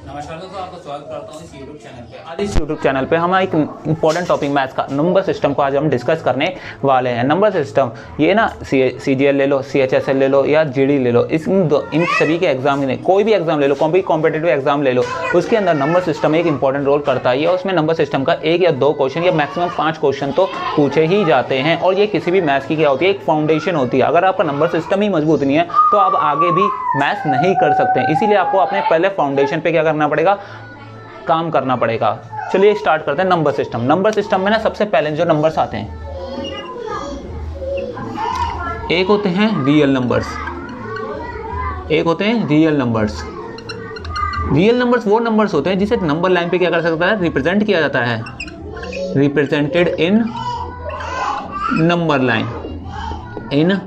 नमस्कार दोस्तों, आपका स्वागत करता हूं इस YouTube चैनल पे। आज इस YouTube चैनल पे हम एक इंपॉर्टेंट टॉपिक मैथ्स का नंबर सिस्टम को आज हम डिस्कस करने वाले हैं। नंबर सिस्टम ये ना CGL ले लो, CHSL ले लो या GD ले लो, इन सभी के एग्जाम में कोई भी एग्जाम ले लो, कॉम्पिटिटिव एग्जाम ले लो, उसके अंदर नंबर सिस्टम एक इंपॉर्टेंट रोल करता है। उसमें नंबर सिस्टम का 1 या 2 क्वेश्चन या मैक्सिमम 5 क्वेश्चन तो पूछे ही जाते हैं। और ये किसी भी मैथ्स की क्या होती है, एक फाउंडेशन होती है। अगर आपका नंबर सिस्टम ही मजबूत नहीं है तो आप आगे भी मैथ्स नहीं कर सकते। इसीलिए आपको अपने पहले फाउंडेशन पे क्या करना पड़ेगा, काम करना पड़ेगा। चलिए स्टार्ट करते हैं नंबर सिस्टम। नंबर सिस्टम में ना सबसे पहले जो नंबर्स आते हैं, एक होते हैं रियल नंबर्स, एक होते हैं रियल नंबर्स। रियल नंबर्स वो नंबर्स होते हैं जिसे नंबर लाइन पे क्या कर सकता है, रिप्रेजेंट किया जाता है, represented in number line, in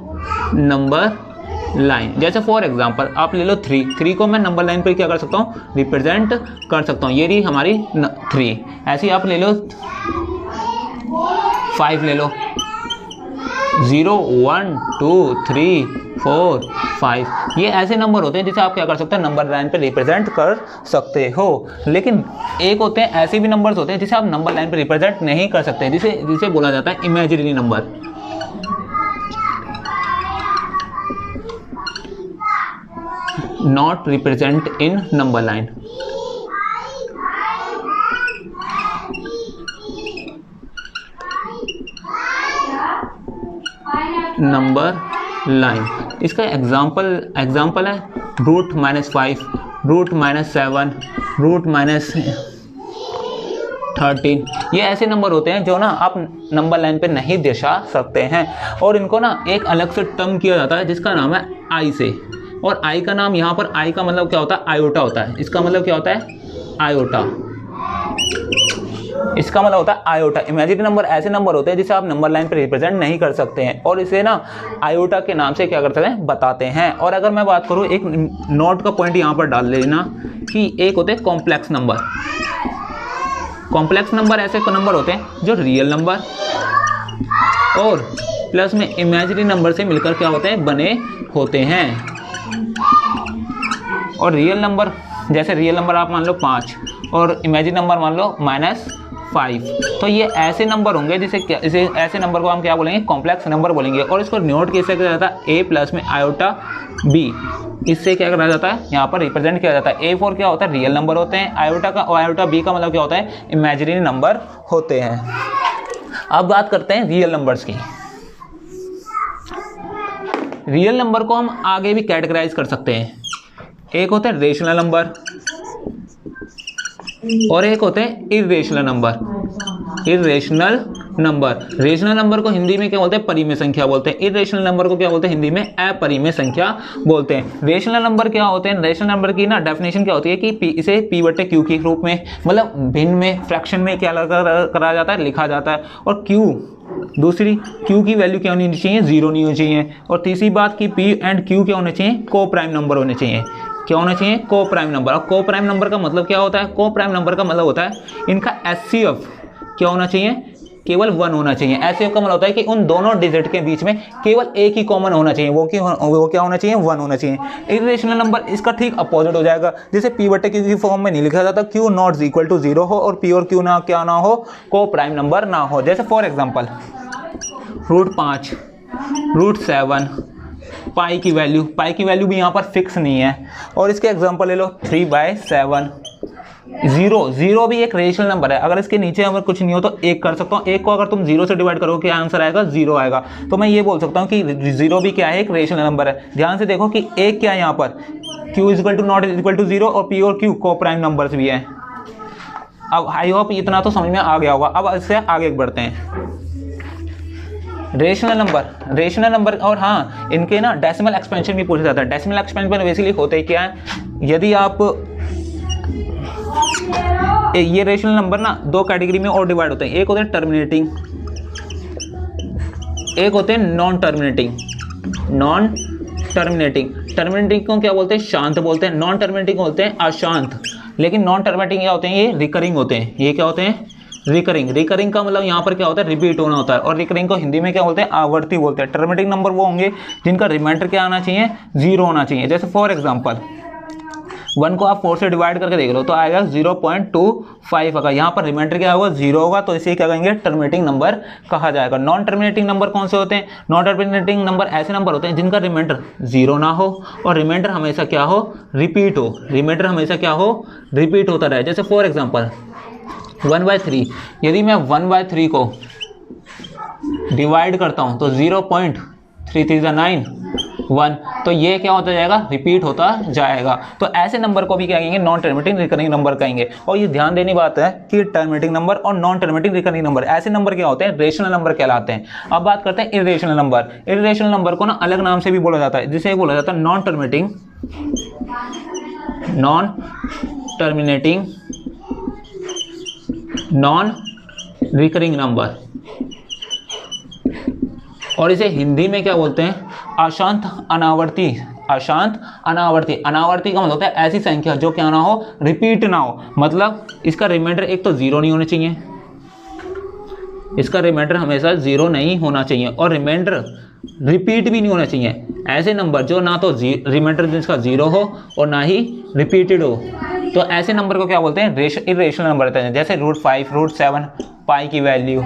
number line. जैसे फॉर एग्जांपल आप ले लो 3 को मैं नंबर लाइन पर क्या कर सकता हूँ, रिप्रेजेंट कर सकता हूँ। ये रही हमारी 3। ऐसे ही आप ले लो 5, ले लो 0 1 2 3 4 5। ये ऐसे नंबर होते हैं जिसे आप क्या कर सकते हैं, नंबर लाइन पे रिप्रेजेंट कर सकते हो। लेकिन एक होते हैं ऐसे भी नंबर्स होते हैं जिसे आप नंबर लाइन पे रिप्रेजेंट नहीं कर सकते, जिसे बोला जाता है imaginary number. Not represent in number line. Number line इसका एग्जाम्पल है रूट -5, रूट -7, रूट -13। ये ऐसे नंबर होते हैं जो ना आप नंबर लाइन पे नहीं दर्शा सकते हैं। और इनको ना एक अलग से टर्म किया जाता है जिसका नाम है आई से। और आई का नाम यहाँ पर, आई का मतलब क्या होता है, आयोटा होता है। इसका मतलब क्या होता है, आयोटा। इसका मतलब होता है आयोटा। इमेजिनरी नंबर ऐसे नंबर होते हैं जिसे आप नंबर लाइन पर रिप्रेजेंट नहीं कर सकते हैं और इसे ना आयोटा के नाम से क्या करते हैं, बताते हैं। और अगर मैं बात करूँ, एक नोट का पॉइंट यहाँ पर डाल लेना कि एक होते हैं कॉम्प्लेक्स नंबर। कॉम्प्लेक्स नंबर ऐसे नंबर होते हैं जो रियल नंबर और प्लस में इमेजिनरी नंबर से मिलकर क्या होते हैं, बने होते हैं। और रियल नंबर, जैसे रियल नंबर आप मान लो 5 और इमेजिनरी नंबर मान लो -5, तो ये ऐसे नंबर होंगे इसे ऐसे नंबर को हम क्या बोलेंगे, कॉम्प्लेक्स नंबर बोलेंगे। और इसको नोट किससे किया जाता है, A प्लस में आयोटा B, इससे क्या करा जाता है, यहाँ पर रिप्रेजेंट किया जाता है। A4 क्या होता है, रियल नंबर होते हैं। आयोटा B का मतलब क्या होता है, इमेजिनरी नंबर होते हैं। अब बात करते हैं रियल नंबर्स की। रियल नंबर को हम आगे भी कैटेगराइज कर सकते हैं। एक होते हैं रेशनल नंबर और एक होते हैं irrational number. Irrational number, rational number को हिंदी में क्या बोलते हैं, परिमेय संख्या बोलते हैं। इर्रेशनल नंबर को क्या बोलते हैं, हिंदी में अपरिमेय संख्या बोलते हैं। रेशनल नंबर क्या होते हैं, रेशनल नंबर की ना डेफिनेशन क्या होती है कि इसे P/Q के रूप में, मतलब भिन्न में, फ्रैक्शन में क्या करा जाता है, लिखा जाता है। और Q, दूसरी Q की वैल्यू क्या होनी चाहिए, 0 नहीं होनी चाहिए। और तीसरी बात कि P एंड Q क्या होने चाहिए, को प्राइम नंबर होने चाहिए। क्या होना चाहिए, को प्राइम नंबर। और को प्राइम नंबर का मतलब क्या होता है, को प्राइम नंबर का मतलब होता है इनका HCF क्या होना चाहिए, केवल 1 होना चाहिए। HCF का मतलब होता है कि उन दोनों डिजिट के बीच में केवल एक ही कॉमन होना चाहिए, वो क्या होना चाहिए, 1 होना चाहिए। इर्रेशनल नंबर इसका ठीक अपोजिट हो जाएगा, जैसे P/Q की फॉर्म में नहीं लिखा जाता, Q नॉट इक्वल टू 0 हो और P और Q ना क्या ना हो, को प्राइम नंबर ना हो। जैसे फॉर एग्जाम्पल √5, √7, पाई की वैल्यू भी यहाँ पर फिक्स नहीं है। और इसके एग्जांपल ले लो 3/7। 0 भी एक रेशनल नंबर है। अगर इसके नीचे अगर कुछ नहीं हो तो 1 कर सकता हूँ। 1 को अगर तुम 0 से डिवाइड करोगे क्या आंसर आएगा, 0 आएगा। तो मैं ये बोल सकता हूँ कि 0 भी क्या है, एक रेशनल नंबर है। ध्यान से देखो कि 1 क्या है यहाँ पर, Q नॉट इक्वल टू 0 और P और Q को प्राइम नंबर्स भी हैं। अब आई होप इतना तो समझ में आ गया होगा। अब इससे आगे बढ़ते हैं। रेशनल नंबर और हाँ, इनके ना डेसिमल एक्सपेंशन भी पूछा जाता है। डेसिमल एक्सपेंशन बेसिकली होते क्या है, यदि आप ये रेशनल नंबर ना 2 कैटेगरी में और डिवाइड होते हैं। एक होते हैं टर्मिनेटिंग, एक होते हैं नॉन टर्मिनेटिंग। टर्मिनेटिंग को क्या बोलते हैं, शांत बोलते हैं। नॉन टर्मिनेटिंग बोलते हैं अशांत। लेकिन नॉन टर्मिनेटिंग क्या होते हैं, ये रिकरिंग होते हैं। ये क्या होते हैं, रिकरिंग का मतलब यहाँ पर क्या होता है, रिपीट होना होता है। और रिकरिंग को हिंदी में क्या बोलते हैं, आवर्ती बोलते हैं। टर्मिनेटिंग नंबर वो होंगे जिनका रिमाइंडर क्या आना चाहिए, 0 होना चाहिए। जैसे फॉर एग्जांपल 1 को आप 4 से डिवाइड करके देख लो तो आएगा 0.25। अगर यहाँ पर रिमाइंडर क्या होगा 0 होगा तो इसे क्या कहेंगे टर्मिनेटिंग नंबर कहा जाएगा। नॉन टर्मिनेटिंग नंबर कौन से होते हैं? नॉन टर्मिनेटिंग नंबर ऐसे नंबर होते हैं जिनका रिमाइंडर 0 ना हो और रिमाइंडर हमेशा क्या हो, रिपीट हो। रिमाइंडर हमेशा क्या हो, रिपीट होता रहे। जैसे फॉर एग्जाम्पल 1/3, यदि मैं 1/3 को डिवाइड करता हूँ तो 0.339 1, तो ये क्या होता जाएगा, रिपीट होता जाएगा। तो ऐसे नंबर को भी क्या कहेंगे, नॉन टर्मिनेटिंग रिकरिंग नंबर कहेंगे। और ये ध्यान देने बात है कि टर्मिनेटिंग नंबर और नॉन टर्मिनेटिंग रिकरिंग नंबर ऐसे नंबर क्या होते हैं, रेशनल नंबर कहलाते हैं। अब बात करते हैं इर्रेशनल नंबर। इर्रेशनल नंबर को ना अलग नाम से भी बोला जाता है, जिसे बोला जाता है non terminating non recurring number, और इसे हिंदी में क्या बोलते हैं, अशांत अनावर्ती। अशांत अनावर्ती, अनावर्ती का मतलब होता है ऐसी संख्या जो क्या ना हो, रिपीट ना हो। मतलब इसका रिमाइंडर एक तो 0 नहीं होना चाहिए, इसका रिमाइंडर हमेशा 0 नहीं होना चाहिए और रिमाइंडर रिपीट भी नहीं होना चाहिए। ऐसे नंबर जो ना तो रिमाइंडर जिसका 0 हो और ना ही रिपीटेड हो, तो ऐसे नंबर को क्या बोलते हैं, इर्रेशनल नंबर रहते हैं। जैसे √5, √7, पाई की वैल्यू।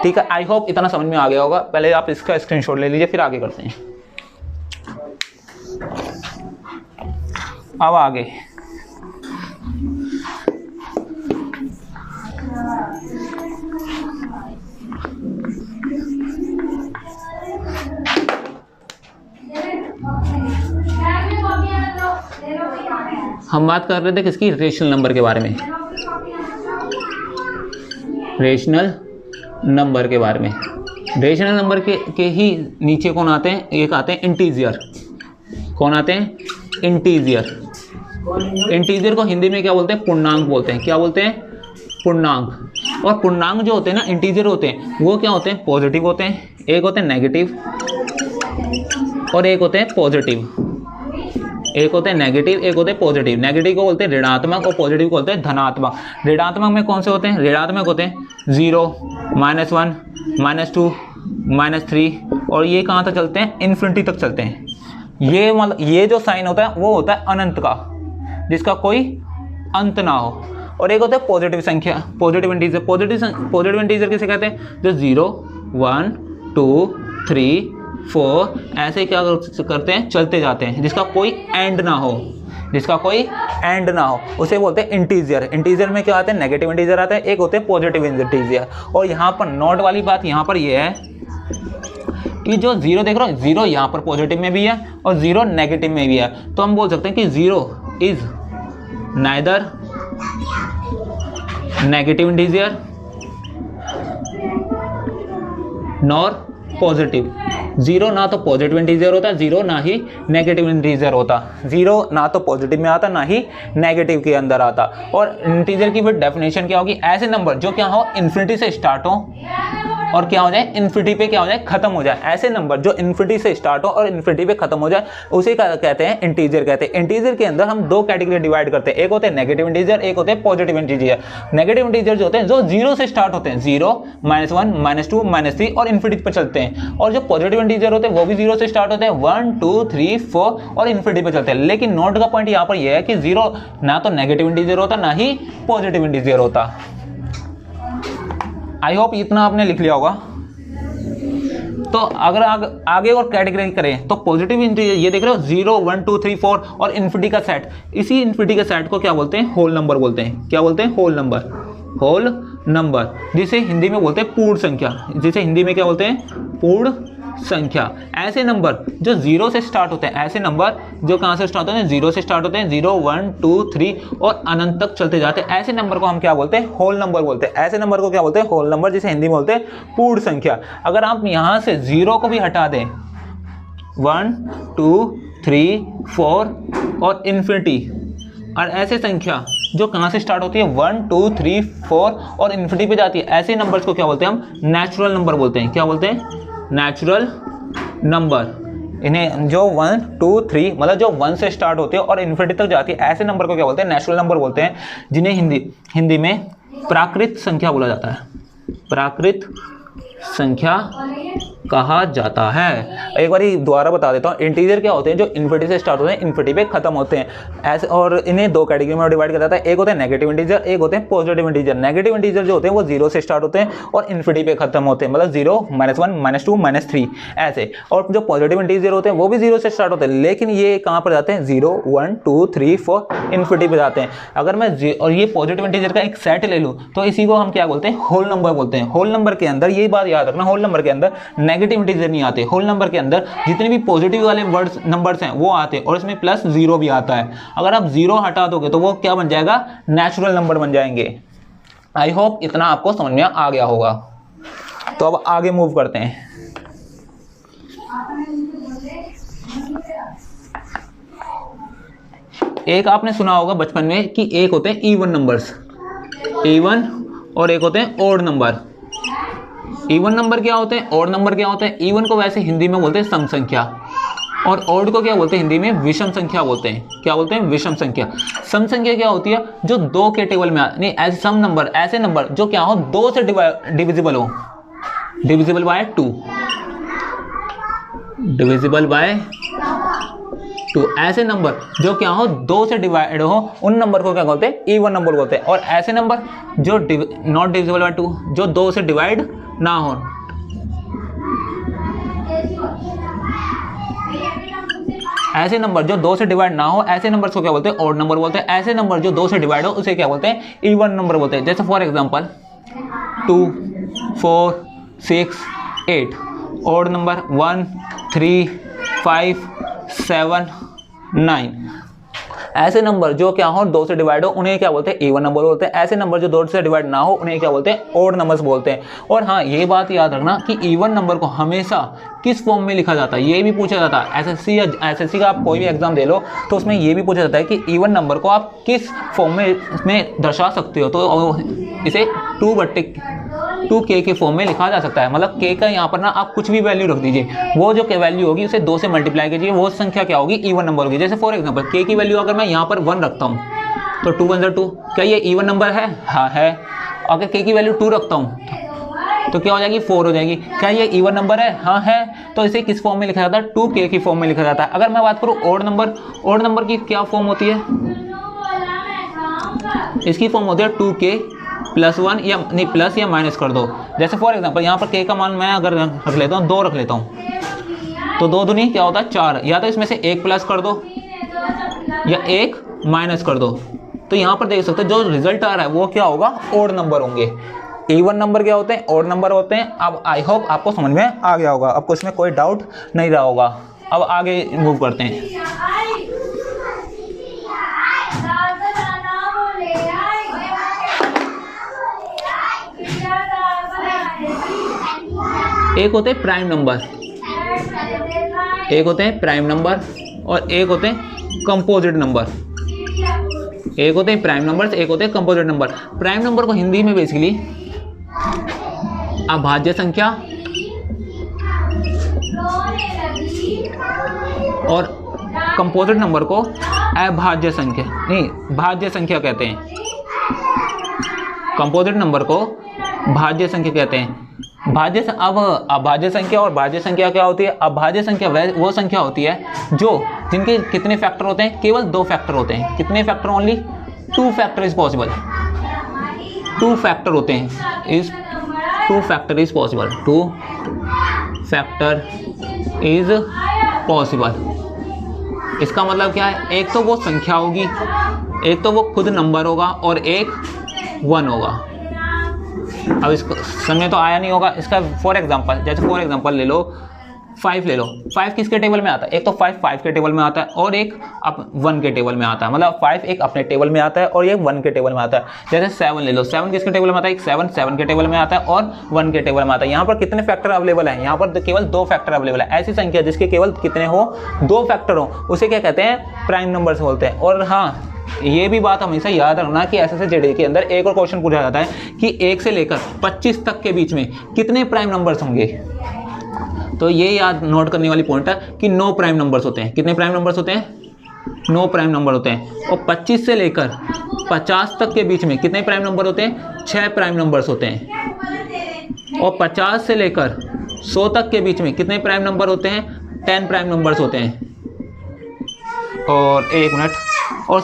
ठीक है, आई होप इतना समझ में आ गया होगा। पहले आप इसका स्क्रीनशॉट ले लीजिए, फिर आगे करते हैं। अब आगे हम बात कर रहे थे किसकी, रेशनल नंबर के बारे में। रेशनल नंबर के बारे में, रेशनल नंबर के ही नीचे कौन आते हैं, एक आते हैं इंटीजर। कौन आते हैं, इंटीजर। इंटीजर को हिंदी में क्या बोलते हैं, पूर्णांक बोलते हैं। क्या बोलते हैं, पूर्णांक। और पूर्णांक जो होते हैं ना, इंटीजर होते हैं, वो क्या होते हैं, पॉजिटिव होते हैं। एक होते हैं नेगेटिव और एक होते हैं पॉजिटिव। एक होते हैं नेगेटिव, एक होते हैं पॉजिटिव। नेगेटिव को बोलते हैं ऋणात्मक और पॉजिटिव को बोलते हैं धनात्मक। ऋणात्मक में कौन से होते हैं, ऋणात्मक होते हैं 0, -1, -2, -3, और ये कहाँ तक चलते हैं, इन्फिनिटी तक चलते हैं। ये मतलब ये जो साइन होता है वो होता है अनंत का, जिसका कोई अंत ना हो। और एक होता है पॉजिटिव संख्या, पॉजिटिव इंटीजर। पॉजिटिव इंटीजर किसे कहते हैं, जो 0, 1, 2, 3, 4 ऐसे क्या करते हैं, चलते जाते हैं, जिसका कोई एंड ना हो, जिसका कोई एंड ना हो, उसे बोलते हैं इंटीजर। इंटीजर में क्या आते हैं, नेगेटिव इंटीजर आते हैं, एक होते हैं पॉजिटिव इंटीजर। और यहाँ पर नोट वाली बात यहाँ पर ये है कि जो 0 देख रहे हो, 0 यहाँ पर पॉजिटिव में भी है और 0 नेगेटिव में भी है। तो हम बोल सकते हैं कि 0 is neither negative integer nor positive. 0 ना तो पॉजिटिव इंटीजर होता, 0 ना ही नेगेटिव इंटीजर होता। 0 ना तो पॉजिटिव में आता, ना ही नेगेटिव के अंदर आता। और इंटीजर की फिर डेफिनेशन क्या होगी, ऐसे नंबर जो क्या हो, इन्फिनिटी से स्टार्ट हो और क्या हो जाए, इन्फिनिटी पे क्या हो जाए, खत्म हो जाए। ऐसे नंबर जो इन्फिनिटी से स्टार्ट हो और इन्फिनिटी पे खत्म हो जाए, उसे कहते हैं इंटीजर कहते हैं। इंटीजर के अंदर हम दो कैटेगरी डिवाइड करते हैं, एक होते हैं नेगेटिव इंटीजर, एक होते हैं पॉजिटिव इंटीजर। नेगेटिव इंटीजर जो होते हैं, जो 0 से स्टार्ट होते हैं, 0, -1, -2, -3 और इन्फिनिटी पर चलते हैं। और जो पॉजिटिव इंटीजर होते हैं वो भी 0 से स्टार्ट होते हैं, 1, 2, 3, 4 और इन्फिनिटी पर चलते हैं। लेकिन नोट का पॉइंट यहाँ पर यह है कि 0 ना तो नेगेटिव इंटीजर होता, ना ही पॉजिटिव इंटीजर होता। आई होप इतना आपने लिख लिया होगा। तो अगर आगे और कैटेगरी करें तो पॉजिटिव इंटीजर ये देख रहे हो, 0, 1, 2, 3, 4 और इन्फिनिटी का सेट। इसी इन्फिनिटी के सेट को क्या बोलते हैं, होल नंबर बोलते हैं। क्या बोलते हैं, होल नंबर। होल नंबर जिसे हिंदी में बोलते हैं पूर्ण संख्या, जिसे हिंदी में क्या बोलते हैं, पूर्ण संख्या। ऐसे नंबर जो 0 से स्टार्ट होते हैं, ऐसे नंबर जो कहाँ से स्टार्ट होते हैं, 0 से स्टार्ट होते हैं, 0, 1, 2, 3 और अनंत तक चलते जाते हैं, ऐसे नंबर को हम क्या बोलते हैं, होल नंबर बोलते हैं। ऐसे नंबर को क्या बोलते हैं, होल नंबर, जिसे हिंदी में बोलते हैं पूर्ण संख्या। अगर आप यहाँ से 0 को भी हटा दें, 1, 2, 3, 4 और इन्फिनिटी, और ऐसे संख्या जो कहाँ से स्टार्ट होती है, 1, 2, 3, 4 और इन्फिनिटी पे जाती है, ऐसे नंबर्स को क्या बोलते हैं, हम नेचुरल नंबर बोलते हैं। क्या बोलते हैं, नेचुरल नंबर। इन्हें जो 1, 2, 3 मतलब जो 1 से स्टार्ट होती है और इन्फिनिटी तक जाती है, ऐसे नंबर को क्या बोलते हैं, नेचुरल नंबर बोलते हैं, जिन्हें हिंदी में प्राकृत संख्या बोला जाता है। प्राकृत संख्या कहा जाता है। एक बार दोबारा बता देता हूँ, इंटीजर क्या होते हैं, जो इन्फिनिटी से स्टार्ट होते हैं, इन्फिनिटी पे खत्म होते हैं ऐसे, और इन्हें दो कैटेगरी में डिवाइड किया जाता है। एक होते हैं नेगेटिव इंटीजर, एक होते हैं पॉजिटिव इंटीजर। नेगेटिव इंटीजर जो होते हैं वो 0 से स्टार्ट होते हैं और इन्फिनिटी पे खत्म होते हैं, मतलब 0, -1, -2, -3 ऐसे। और जो पॉजिटिव इंटीजर होते हैं वो भी 0 से स्टार्ट होते हैं, लेकिन ये कहाँ पर जाते हैं, 0, 1, 2, 3, 4 इन्फिनिटी पे जाते हैं। अगर मैं और ये पॉजिटिव इंटीजर का एक सेट ले लूँ तो इसी को हम क्या बोलते हैं, होल नंबर बोलते हैं। होल नंबर के अंदर ये बात याद रखना, होल नंबर के अंदर नेगेटिव इंटीजर नहीं आते। होल नंबर के अंदर जितने भी पॉजिटिव वाले वर्ड्स नंबर्स हैं वो आते हैं, और इसमें +0 भी आता है। अगर आप 0 हटा दोगे तो वो क्या बन जाएगा, नेचुरल नंबर बन जाएंगे। आई होप इतना आपको समझ में आ गया होगा। तो अब आगे मूव करते हैं। एक आपने सुना होगा बचपन में कि एक होते हैं इवन नंबर्स, इवन, और एक होते हैं ओड नंबर। इवन नंबर क्या होते हैं, ओड नंबर क्या होते हैं। इवन को वैसे हिंदी में बोलते हैं सम संख्या, और ओड को क्या बोलते हैं हिंदी में, विषम संख्या बोलते हैं। क्या बोलते हैं, विषम संख्या। सम संख्या क्या होती है, जो 2 के टेबल में नहीं, ऐसे सम नंबर, ऐसे नंबर जो क्या हो 2 से डिविजिबल हो, डिविजिबल बाय 2, डिविजिबल बाय 2। ऐसे नंबर जो क्या हो 2 से डिवाइड हो, उन नंबर को क्या बोलते हैं, इवन नंबर बोलते हैं। और ऐसे नंबर जो नॉट डिविजिबल बाय 2, जो 2 से डिवाइड ना हो, ऐसे नंबर जो 2 से डिवाइड ना हो, ऐसे नंबर को क्या बोलते हैं, ऑड नंबर बोलते हैं। ऐसे नंबर जो 2 से डिवाइड हो उसे क्या बोलते हैं, इवन नंबर बोलते हैं। जैसे फॉर एग्जांपल 2, 4, 6, 8। Odd number 1, 3, 5, 7, 9। ऐसे नंबर जो क्या हो 2 से डिवाइड हो उन्हें क्या बोलते हैं, इवन नंबर बोलते हैं। ऐसे नंबर जो 2 से डिवाइड ना हो उन्हें क्या बोलते हैं, ऑड नंबर्स बोलते हैं। और हाँ, ये बात याद रखना कि इवन नंबर को हमेशा किस फॉर्म में लिखा जाता है, ये भी पूछा जाता है। एसएससी या एसएससी का आप कोई भी एग्जाम दे लो तो उसमें ये भी पूछा जाता है कि इवन नंबर को आप किस फॉर्म में दर्शा सकते हो। तो इसे 2/2k के फॉर्म में लिखा जा सकता है। मतलब k का यहाँ पर ना आप कुछ भी वैल्यू रख दीजिए, वो जो k वैल्यू होगी उसे 2 से मल्टीप्लाई कीजिए, वो संख्या क्या होगी, इवन नंबर होगी। जैसे फॉर एग्जांपल k की वैल्यू अगर मैं यहाँ पर 1 रखता हूँ तो 2 1 2, क्या ये इवन नंबर है, हाँ है। अगर k की वैल्यू 2 रखता हूँ तो क्या हो जाएगी, 4 हो जाएगी। क्या ये इवन नंबर है, हाँ है। तो इसे किस फॉर्म में लिखा जाता है, 2k की फॉर्म में लिखा जाता है। अगर मैं बात करूँ ऑड नंबर, ऑड नंबर की क्या फॉर्म होती है, इसकी फॉर्म होती है 2k +1 या नहीं, प्लस या माइनस कर दो। जैसे फॉर एग्जांपल यहाँ पर k का मान मैं अगर रख लेता हूँ 2 रख लेता हूँ, तो 2 दूनी क्या होता है 4। या तो इसमें से 1 प्लस कर दो या 1 माइनस कर दो। तो यहाँ पर देख सकते हो जो रिजल्ट आ रहा है वो क्या होगा, ऑड नंबर होंगे। इवन नंबर क्या होते हैं, ऑड नंबर होते हैं। अब आई होप आपको समझ में आ गया होगा, आपको इसमें कोई डाउट नहीं रहा होगा। अब आगे मूव करते हैं। एक होते हैं प्राइम नंबर, एक होते हैं प्राइम नंबर और एक होते हैं कंपोजिट नंबर। एक होते हैं प्राइम नंबर, एक होते हैं कंपोजिट नंबर। प्राइम नंबर को हिंदी में बेसिकली अभाज्य संख्या और कंपोजिट नंबर को अभाज्य संख्या नहीं, भाज्य संख्या कहते हैं। कंपोजिट नंबर को भाज्य संख्या कहते हैं। अब अभाज्य संख्या और भाज्य संख्या क्या होती है, अभाज्य संख्या वो संख्या होती है जो जिनके कितने फैक्टर होते हैं, केवल 2 फैक्टर होते हैं। कितने factor, only 2 factor is possible. 2 factor होते हैं, 2 factor is possible, 2 factor is possible. इसका मतलब क्या है, एक तो वो संख्या होगी, एक तो वो खुद नंबर होगा और एक 1 होगा। अब इसको समझ तो आया नहीं होगा। इसका फॉर एग्जांपल, जैसे फॉर एग्जांपल ले लो 5 ले लो। 5 किसके टेबल में आता है, एक तो 5 के टेबल में आता है और एक 1 के टेबल में आता है। मतलब 5 एक अपने टेबल में आता है और ये 1 के टेबल में आता है। जैसे 7 ले लो, 7 किसके टेबल में आता है, एक 7 के टेबल में आता है और 1 के टेबल में आता है। यहाँ पर कितने फैक्टर अवेलेबल है, यहाँ पर केवल 2 फैक्टर अवेलेबल है। ऐसी संख्या जिसके केवल कितने हो, 2 फैक्टर हो, उसे क्या कहते हैं, प्राइम नंबर से बोलते हैं। और हाँ, ये भी बात हमेशा याद रखना कि एसएससी जीडी के अंदर एक और क्वेश्चन पूछा जाता है कि 1 से लेकर 25 तक के बीच में कितने प्राइम नंबर्स होंगे। तो ये याद नोट करने वाली पॉइंट है कि 9 प्राइम नंबर्स होते हैं। कितने प्राइम नंबर्स होते हैं, 9 प्राइम नंबर होते हैं। और 25 से लेकर 50 तक के बीच में कितने प्राइम नंबर होते हैं, 6 प्राइम नंबर्स होते हैं। और 50 से लेकर 100 तक के बीच में कितने प्राइम नंबर होते हैं? 10 प्राइम नंबर्स होते हैं। और एक मिनट, और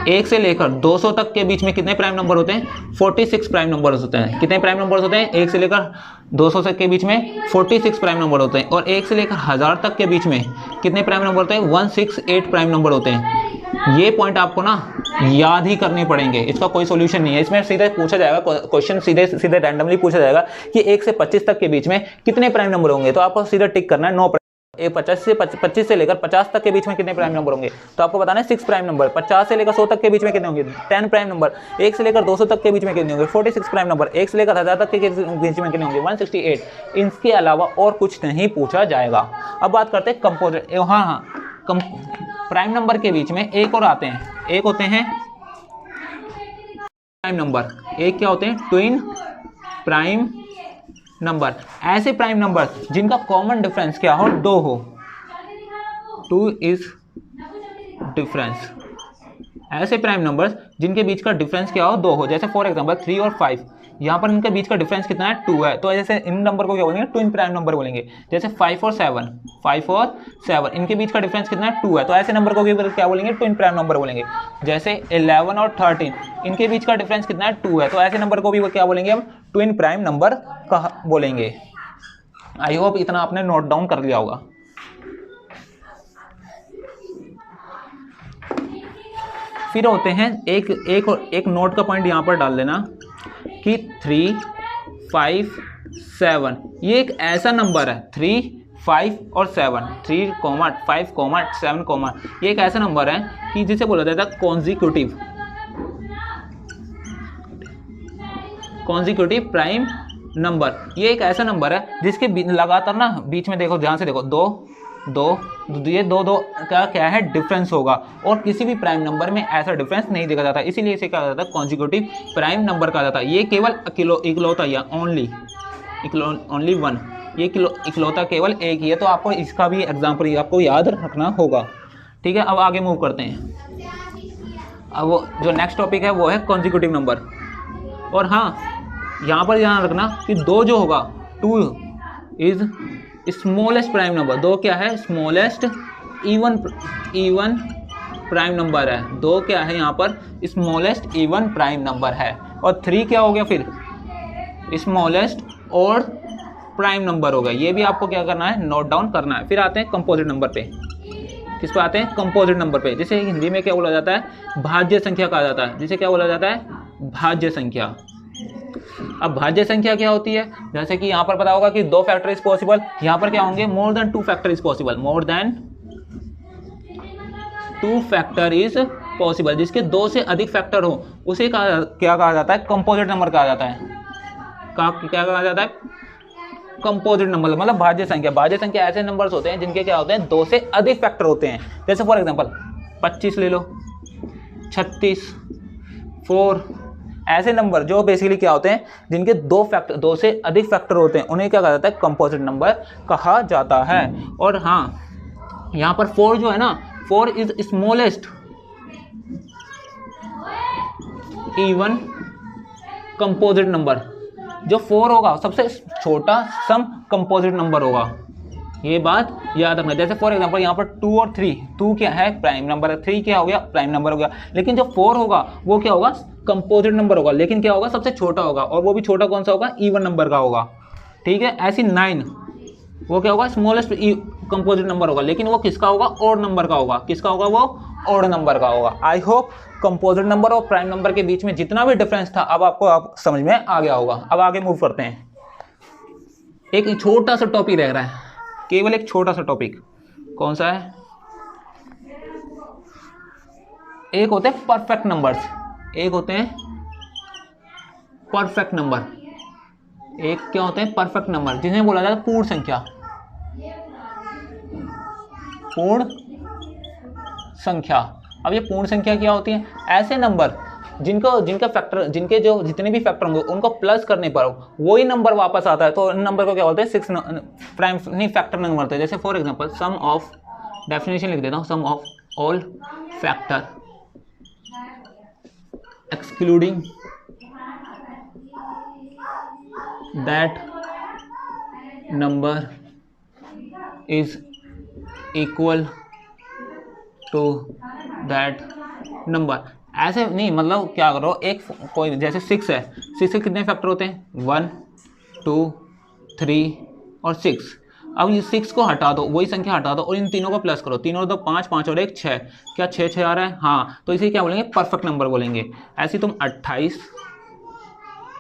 1 से लेकर 200 तक के बीच में कितने प्राइम नंबर होते हैं? 46 प्राइम नंबर्स होते हैं। कितने प्राइम नंबर्स होते हैं? 1 से लेकर 200 तक के बीच में 46 प्राइम नंबर होते हैं। और 1 से लेकर 1000 तक के बीच में कितने प्राइम नंबर होते हैं? 168 प्राइम नंबर होते हैं। ये पॉइंट आपको ना याद ही करने पड़ेंगे, इसका कोई सोल्यूशन नहीं है। इसमें सीधे पूछा जाएगा क्वेश्चन, सीधे रैंडमली पूछा जाएगा कि 1 से 25 तक के बीच में कितने प्राइम नंबर होंगे, तो आपको सीधा टिक करना है 9। 25 से लेकर 50 तक के बीच में कितने प्राइम नंबर होंगे, तो आपको बताना है 6 प्राइम नंबर। 50 से लेकर 100 तक के बीच में कितने होंगे? 10 प्राइम नंबर। 1 से लेकर 200 तक के बीच में कितने होंगे? 46 प्राइम नंबर। 1 से लेकर 1000 तक के बीच में कितने होंगे? 168। इनके अलावा और कुछ नहीं पूछा जाएगा। अब बात करते हैं कंपोजिट। हाँ, प्राइम नंबर के बीच में एक और आते हैं, एक होते हैं प्राइम नंबर। एक क्या होते हैं? Twin prime number. ऐसे प्राइम नंबर जिनका कॉमन डिफरेंस क्या हो? 2 हो। 2 इज डिफरेंस। ऐसे प्राइम नंबर्स जिनके बीच का डिफरेंस क्या हो? 2 हो। जैसे फॉर एग्जांपल 3 और 5, यहाँ पर इनके बीच का डिफरेंस कितना है? 2 है। तो जैसे इन नंबर को क्या बोलेंगे? ट्विन प्राइम नंबर बोलेंगे। जैसे 5 और 7 इनके बीच का डिफरेंस कितना है? 2 है। तो ऐसे नंबर को क्या बोलेंगे? ट्विन प्राइम नंबर बोलेंगे। जैसे 11 और 13 इनके बीच का डिफरेंस कितना है? 2 है। तो ऐसे नंबर को भी क्या बोलेंगे हम? ट्विन प्राइम नंबर का बोलेंगे। आई होप इतना आपने नोट डाउन कर लिया होगा। फिर होते हैं एक नोट का पॉइंट यहाँ पर डाल देना कि 3, 5, 7 ये एक ऐसा नंबर है। 3, 5 और 7, 3, 5, 7, ये एक ऐसा नंबर है कि जिसे बोला जाता है कॉन्जिक्यूटिव प्राइम नंबर। ये एक ऐसा नंबर है जिसके लगातार ना बीच में देखो, ध्यान से देखो, 2 ये 2 का क्या है? डिफरेंस होगा। और किसी भी प्राइम नंबर में ऐसा डिफरेंस नहीं देखा जाता, इसीलिए इसे कहा जाता है कॉन्जिक्यूटिव प्राइम नंबर कहा जाता है। ये केवल इकलौता या ओनली 1, ये इकलौता केवल एक ही है। तो आपको इसका भी एग्जाम्पल आपको याद रखना होगा। ठीक है, अब आगे मूव करते हैं। अब वो जो नेक्स्ट टॉपिक है वो है कॉन्जिक्यूटिव नंबर। और हाँ, यहाँ पर ध्यान रखना कि 2 जो होगा, 2 इज स्मॉलेस्ट प्राइम नंबर। 2 क्या है? स्मॉलेस्ट इवन प्राइम नंबर है। 2 क्या है यहाँ पर? स्मॉलेस्ट इवन प्राइम नंबर है। और 3 क्या हो गया फिर? स्मॉलेस्ट और प्राइम नंबर हो गया। ये भी आपको क्या करना है? नोट डाउन करना है। फिर आते हैं कंपोजिट नंबर पे। किस पे आते हैं? कंपोजिट नंबर पे। जिसे हिंदी में क्या बोला जाता है? भाज्य संख्या कहा जाता है। जिसे क्या बोला जाता है? भाज्य संख्या। अब भाज्य संख्या क्या होती है? जैसे कि यहाँ पर पता होगा कि 2 फैक्टर इज पॉसिबल। यहाँ पर क्या होंगे? More than 2 factor is possible. More than 2 factor is possible. जिसके 2 से अधिक फैक्टर हो उसे क्या कहा जाता है? कंपोजिट नंबर कहा जाता है। क्या कहा जाता है? कंपोजिट नंबर, मतलब भाज्य संख्या। भाज्य संख्या ऐसे नंबर्स होते हैं जिनके क्या होते हैं? 2 से अधिक फैक्टर होते हैं। जैसे फॉर एग्जांपल 25 ले लो, 36, 4, ऐसे नंबर जो बेसिकली क्या होते हैं? जिनके 2 से अधिक फैक्टर होते हैं, उन्हें क्या कहा जाता है? कंपोजिट नंबर कहा जाता है। और हाँ, यहाँ पर 4 जो है ना, 4 is smallest even composite number. जो 4 होगा सबसे छोटा सम कंपोजिट नंबर होगा। ये बात याद रखना। जैसे फॉर एग्जांपल यहाँ पर 2 और 3, 2 क्या है? प्राइम नंबर है। 3 क्या हो गया? प्राइम नंबर हो गया। लेकिन जो 4 होगा वो क्या होगा? कंपोजिट नंबर होगा। लेकिन क्या होगा? सबसे छोटा होगा। और वो भी छोटा कौन सा होगा? इवन नंबर का होगा। ठीक है, ऐसी 9 वो क्या होगा? स्मॉलेस्ट कंपोजिट नंबर होगा। लेकिन वो किसका होगा? ऑड नंबर का होगा। किसका होगा? वो ऑड नंबर का होगा। आई होप कंपोजिट नंबर और प्राइम नंबर के बीच में जितना भी डिफरेंस था अब आपको समझ में आ गया होगा। अब आगे मूव करते हैं। एक छोटा सा टॉपिक रह रहा है, केवल एक छोटा सा टॉपिक। कौन सा है? एक होते हैं परफेक्ट नंबर्स, एक होते हैं परफेक्ट नंबर। एक क्या होते हैं? परफेक्ट नंबर, जिन्हें बोला जाता है पूर्ण संख्या। पूर्ण संख्या। अब ये पूर्ण संख्या क्या होती है? ऐसे नंबर जिनके जितने भी फैक्टर होंगे उनको प्लस करने पर वही नंबर वापस आता है। तो इन नंबर को क्या बोलते हैं? 6 प्राइम नहीं फैक्टर नंबर बोलते हैं। जैसे for example sum of, definition लिख देता हूँ, sum of all factor excluding that number is equal to that number. ऐसे नहीं, मतलब क्या करो, एक कोई जैसे 6 है, 6 के कितने फैक्टर होते हैं, 1 2 3 और 6। अब ये 6 को हटा दो, वही संख्या हटा दो और इन तीनों को प्लस करो, 3 और 2 5, 5 और 1 6। क्या 6 6 आ रहा है? हाँ, तो इसे क्या बोलेंगे, परफेक्ट नंबर बोलेंगे। ऐसे तुम 28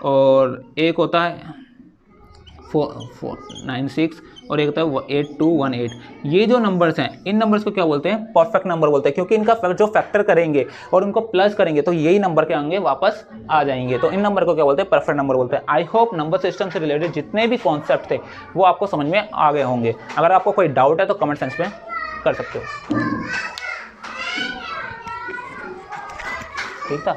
और एक होता है 496 और एक होता है 8218। ये जो नंबर्स हैं, इन नंबर्स को क्या बोलते हैं, परफेक्ट नंबर बोलते हैं, क्योंकि इनका जो फैक्टर करेंगे और उनको प्लस करेंगे तो यही नंबर के आगे वापस आ जाएंगे। तो इन नंबर को क्या बोलते हैं, परफेक्ट नंबर बोलते हैं। आई होप नंबर सिस्टम से रिलेटेड जितने भी कॉन्सेप्ट थे वो आपको समझ में आ गए होंगे। अगर आपको कोई डाउट है तो कमेंट सेक्शन में कर सकते हो। ठीक था।